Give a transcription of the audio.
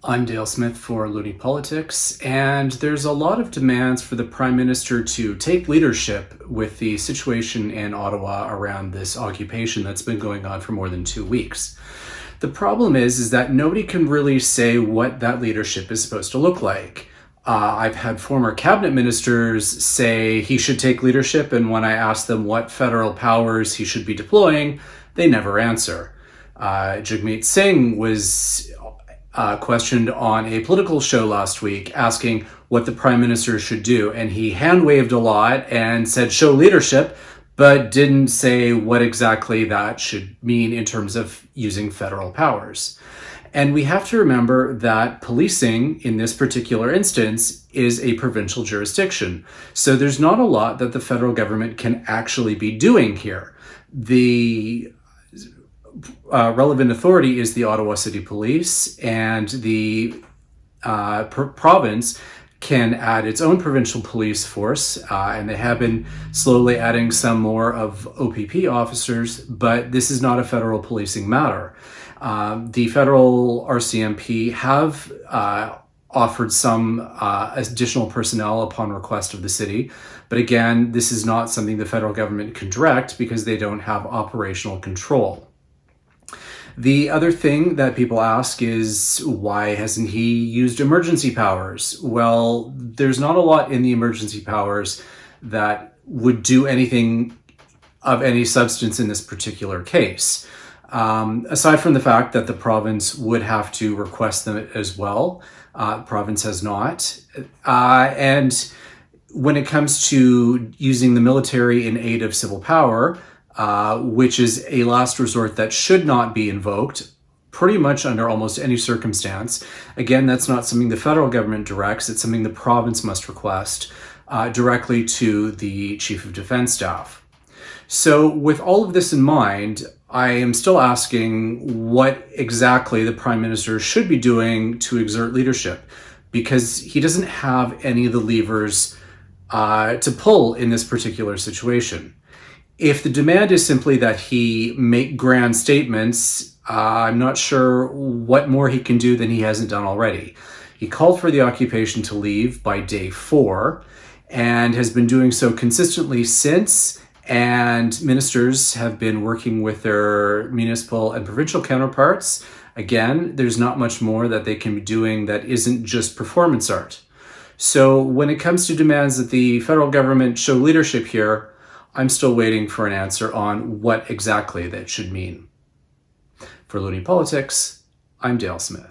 I'm Dale Smith for Looney Politics, and there's a lot of demands for the Prime Minister to take leadership with the situation in Ottawa around this occupation that's been going on for more than 2 weeks. The problem is that nobody can really say what that leadership is supposed to look like. I've had former cabinet ministers say he should take leadership, and when I ask them what federal powers he should be deploying, they never answer. Jagmeet Singh was questioned on a political show last week asking what the Prime Minister should do, and he hand-waved a lot and said show leadership, but didn't say what exactly that should mean in terms of using federal powers. And we have to remember that policing in this particular instance is a provincial jurisdiction. So there's not a lot that the federal government can actually be doing here. The relevant authority is the Ottawa City Police, and the province can add its own provincial police force, and they have been slowly adding some more of OPP officers, but this is not a federal policing matter. The federal RCMP have offered some additional personnel upon request of the city, but again, this is not something the federal government can direct because they don't have operational control. The other thing that people ask is, why hasn't he used emergency powers? Well, there's not a lot in the emergency powers that would do anything of any substance in this particular case. Aside from the fact that the province would have to request them as well, the province has not. And when it comes to using the military in aid of civil power, which is a last resort that should not be invoked pretty much under almost any circumstance. Again, that's not something the federal government directs. It's something the province must request directly to the Chief of Defence Staff. So with all of this in mind, I am still asking what exactly the Prime Minister should be doing to exert leadership, because he doesn't have any of the levers to pull in this particular situation. If the demand is simply that he make grand statements, I'm not sure what more he can do than he hasn't done already. He called for the occupation to leave by day 4 and has been doing so consistently since, and ministers have been working with their municipal and provincial counterparts. Again, there's not much more that they can be doing that isn't just performance art. So when it comes to demands that the federal government show leadership here, I'm still waiting for an answer on what exactly that should mean. For Looney Politics, I'm Dale Smith.